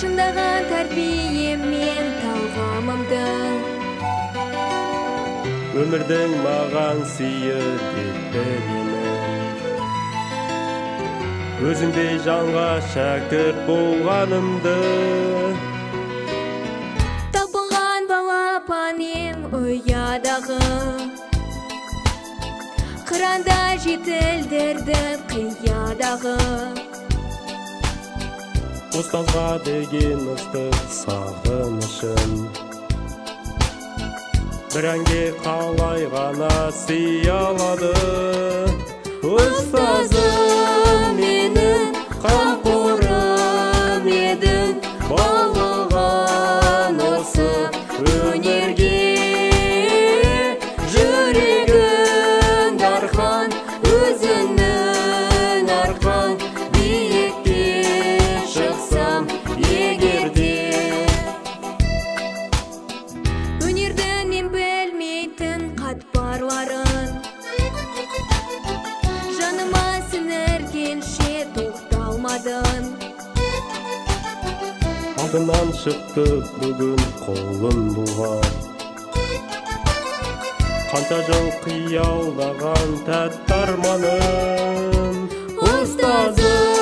шындаған тәрбием мен талғамымдың. Өмірдің маған сыйы деп білемін. Өзіңдей жанға шәкірт болғанымды. Табылған балапаным ұядағы, қыранда жетілдірдім қиядағы. Ұстазға деген ыстық сағынышым бір әнге қалай ғана сый алады. Ұстазым менің қамқорым едің, баулыған осы өнерге. Жүрегің дархан, өзіңнің арқан, биікке шықсам егерде. Өнердің мен білмейтін қатпарларын, жаныма сіңіргенше тоқталмадың. Алдынан шықты бүгін қолын бұлған, қанша жыл қиялдаған тәтті арманым. Ұстазым